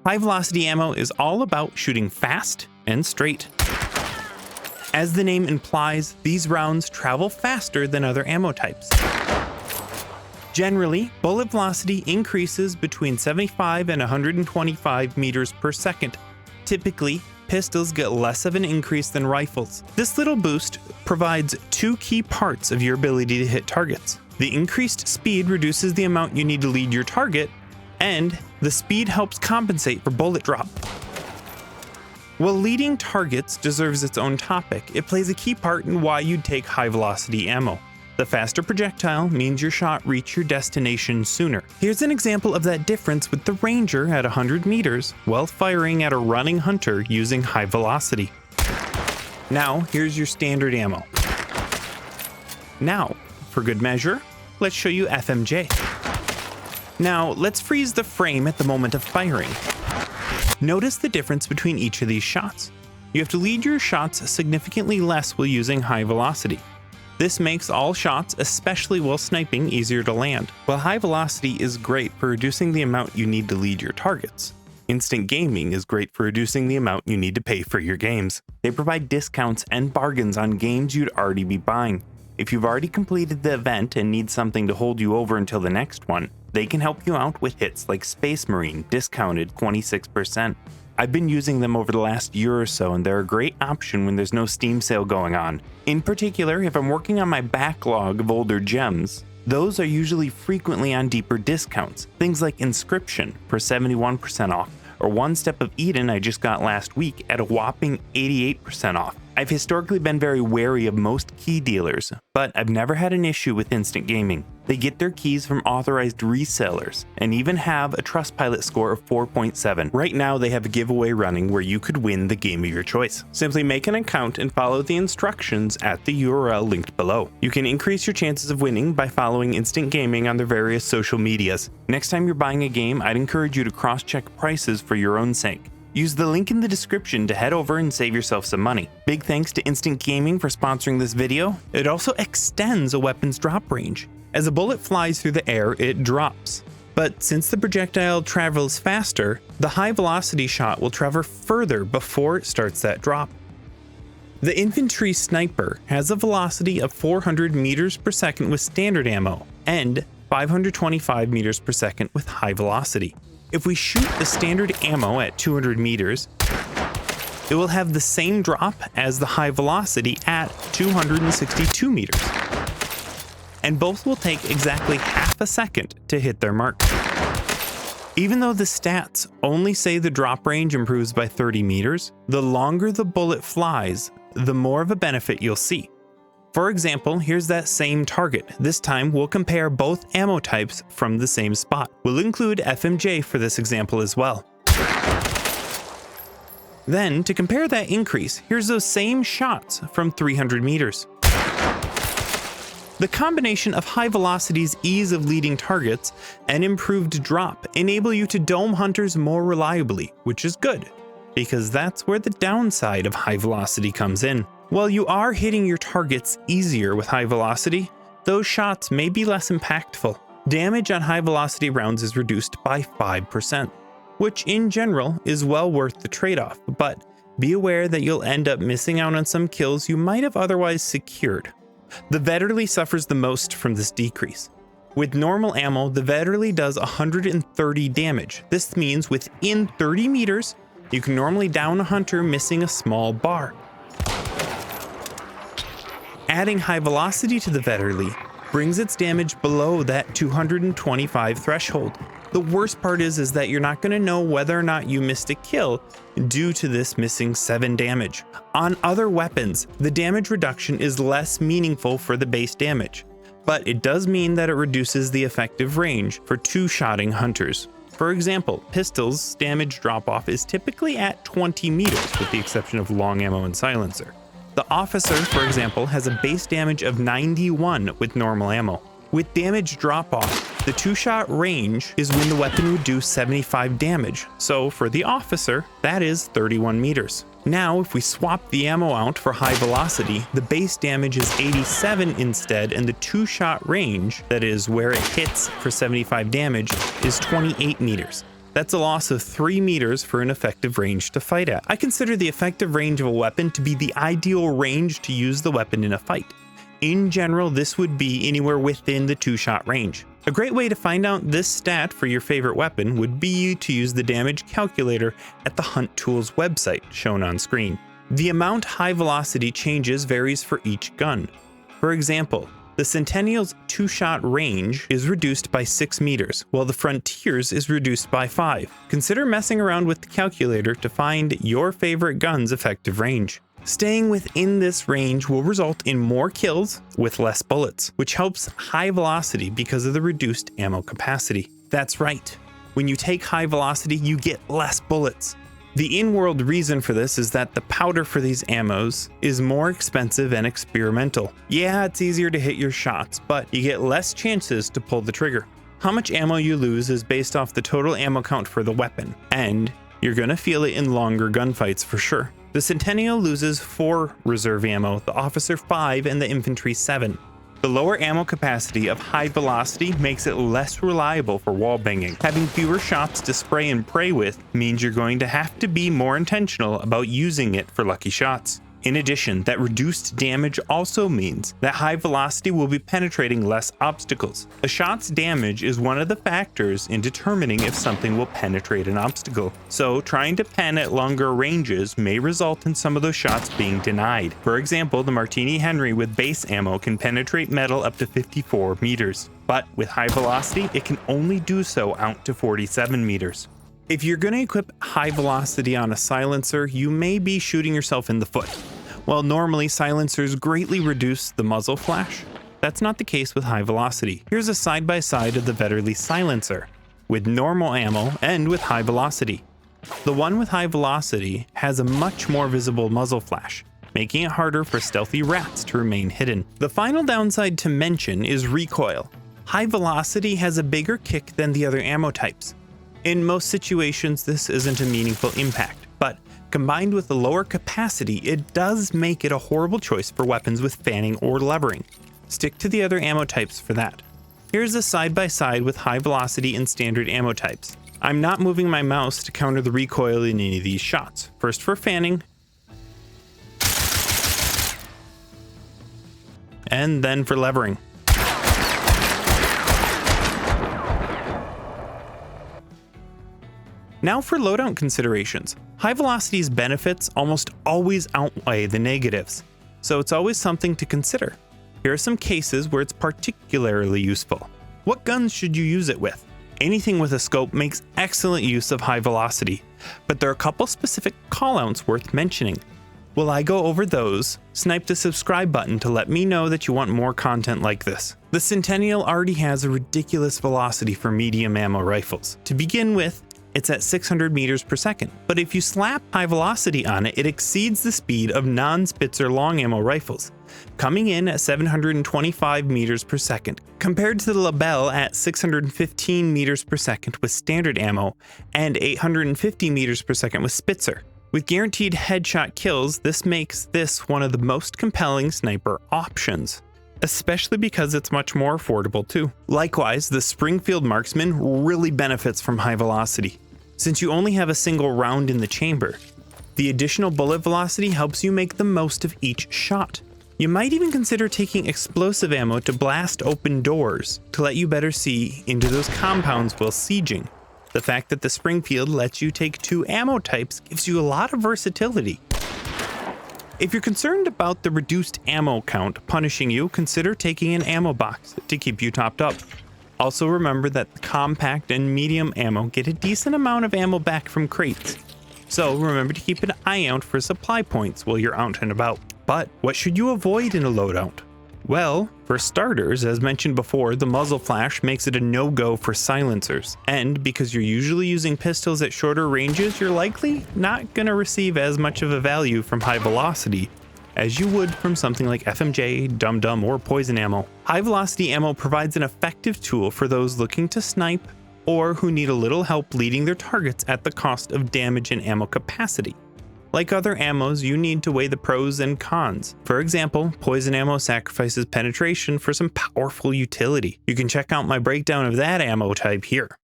High velocity ammo is all about shooting fast and straight. As the name implies, these rounds travel faster than other ammo types. Generally, bullet velocity increases between 75 and 125 meters per second. Typically, pistols get less of an increase than rifles. This little boost provides two key parts of your ability to hit targets. The increased speed reduces the amount you need to lead your target, and the speed helps compensate for bullet drop. While leading targets deserves its own topic, it plays a key part in why you'd take high velocity ammo. The faster projectile means your shot reaches your destination sooner. Here's an example of that difference with the Ranger at 100 meters while firing at a running hunter using high velocity. Now, here's your standard ammo. Now, for good measure, let's show you FMJ. Now, let's freeze the frame at the moment of firing. Notice the difference between each of these shots. You have to lead your shots significantly less while using high velocity. This makes all shots, especially while sniping, easier to land. While high velocity is great for reducing the amount you need to lead your targets, instant gaming is great for reducing the amount you need to pay for your games. They provide discounts and bargains on games you'd already be buying. If you've already completed the event and need something to hold you over until the next one, they can help you out with hits like Space Marine, discounted 26%. I've been using them over the last year or so, and they're a great option when there's no Steam sale going on. In particular, if I'm working on my backlog of older gems, those are usually frequently on deeper discounts. Things like Inscription for 71% off, or One Step of Eden I just got last week at a whopping 88% off. I've historically been very wary of most key dealers, but I've never had an issue with Instant Gaming. They get their keys from authorized resellers and even have a Trustpilot score of 4.7. Right now they have a giveaway running where you could win the game of your choice. Simply make an account and follow the instructions at the URL linked below. You can increase your chances of winning by following Instant Gaming on their various social medias. Next time you're buying a game, I'd encourage you to cross-check prices for your own sake. Use the link in the description to head over and save yourself some money. Big thanks to Instant Gaming for sponsoring this video. It also extends a weapon's drop range. As a bullet flies through the air, it drops. But since the projectile travels faster, the high velocity shot will travel further before it starts that drop. The infantry sniper has a velocity of 400 meters per second with standard ammo and 525 meters per second with high velocity. If we shoot the standard ammo at 200 meters, it will have the same drop as the high velocity at 262 meters. And both will take exactly half a second to hit their mark. Even though the stats only say the drop range improves by 30 meters, the longer the bullet flies, the more of a benefit you'll see. For example, here's that same target. This time we'll compare both ammo types from the same spot. We'll include FMJ for this example as well. Then, to compare that increase, here's those same shots from 300 meters. The combination of high velocity's ease of leading targets and improved drop enable you to dome hunters more reliably, which is good, because that's where the downside of high velocity comes in. While you are hitting your targets easier with high velocity, those shots may be less impactful. Damage on high velocity rounds is reduced by 5%, which in general is well worth the trade-off, but be aware that you'll end up missing out on some kills you might have otherwise secured. The Vetterli suffers the most from this decrease. With normal ammo, the Vetterli does 130 damage. This means within 30 meters, you can normally down a hunter missing a small bar. Adding high velocity to the Vetterli brings its damage below that 225 threshold. The worst part is that you're not going to know whether or not you missed a kill due to this missing 7 damage. On other weapons, the damage reduction is less meaningful for the base damage, but it does mean that it reduces the effective range for two-shotting hunters. For example, pistols' damage drop-off is typically at 20 meters, with the exception of long ammo and silencer. The Officer, for example, has a base damage of 91 with normal ammo. With damage drop-off, the two-shot range is when the weapon would do 75 damage, so for the Officer, that is 31 meters. Now, if we swap the ammo out for high velocity, the base damage is 87 instead, and the two-shot range, that is where it hits for 75 damage, is 28 meters. That's a loss of 3 meters for an effective range to fight at. I consider the effective range of a weapon to be the ideal range to use the weapon in a fight. In general, this would be anywhere within the 2-shot range. A great way to find out this stat for your favorite weapon would be to use the damage calculator at the Hunt Tools website shown on screen. The amount high velocity changes varies for each gun. For example, the Centennial's 2-shot range is reduced by 6 meters, while the Frontier's is reduced by 5. Consider messing around with the calculator to find your favorite gun's effective range. Staying within this range will result in more kills with less bullets, which helps high velocity because of the reduced ammo capacity. That's right, when you take high velocity, you get less bullets. The in-world reason for this is that the powder for these ammos is more expensive and experimental. Yeah, it's easier to hit your shots, but you get less chances to pull the trigger. How much ammo you lose is based off the total ammo count for the weapon, and you're gonna feel it in longer gunfights for sure. The Centennial loses 4 reserve ammo, the Officer 5, and the Infantry 7. The lower ammo capacity of high velocity makes it less reliable for wall banging. Having fewer shots to spray and pray with means you're going to have to be more intentional about using it for lucky shots. In addition, that reduced damage also means that high velocity will be penetrating less obstacles. A shot's damage is one of the factors in determining if something will penetrate an obstacle. So trying to pen at longer ranges may result in some of those shots being denied. For example, the Martini Henry with base ammo can penetrate metal up to 54 meters, but with high velocity, it can only do so out to 47 meters. If you're going to equip high velocity on a silencer, you may be shooting yourself in the foot. While normally silencers greatly reduce the muzzle flash, that's not the case with high velocity. Here's a side-by-side of the Vetterli silencer, with normal ammo and with high velocity. The one with high velocity has a much more visible muzzle flash, making it harder for stealthy rats to remain hidden. The final downside to mention is recoil. High velocity has a bigger kick than the other ammo types. In most situations, this isn't a meaningful impact, but combined with the lower capacity, it does make it a horrible choice for weapons with fanning or levering. Stick to the other ammo types for that. Here's a side-by-side with high velocity and standard ammo types. I'm not moving my mouse to counter the recoil in any of these shots. First for fanning, and then for levering. Now for loadout considerations. High velocity's benefits almost always outweigh the negatives, so it's always something to consider. Here are some cases where it's particularly useful. What guns should you use it with? Anything with a scope makes excellent use of high velocity, but there are a couple specific callouts worth mentioning. While I go over those, snipe the subscribe button to let me know that you want more content like this. The Centennial already has a ridiculous velocity for medium ammo rifles. To begin with, it's at 600 meters per second, but if you slap high velocity on it, it exceeds the speed of non-Spitzer long ammo rifles, coming in at 725 meters per second, compared to the Lebel at 615 meters per second with standard ammo and 850 meters per second with Spitzer. With guaranteed headshot kills, this makes this one of the most compelling sniper options, especially because it's much more affordable too. Likewise, the Springfield Marksman really benefits from high velocity. Since you only have a single round in the chamber, the additional bullet velocity helps you make the most of each shot. You might even consider taking explosive ammo to blast open doors to let you better see into those compounds while sieging. The fact that the Springfield lets you take 2 ammo types gives you a lot of versatility. If you're concerned about the reduced ammo count punishing you, consider taking an ammo box to keep you topped up. Also remember that the compact and medium ammo get a decent amount of ammo back from crates, so remember to keep an eye out for supply points while you're out and about. But what should you avoid in a loadout? Well, for starters, as mentioned before, the muzzle flash makes it a no-go for silencers, and because you're usually using pistols at shorter ranges, you're likely not going to receive as much of a value from high velocity as you would from something like FMJ, dum-dum, or poison ammo. High velocity ammo provides an effective tool for those looking to snipe or who need a little help leading their targets at the cost of damage and ammo capacity. Like other ammos, you need to weigh the pros and cons. For example, poison ammo sacrifices penetration for some powerful utility. You can check out my breakdown of that ammo type here.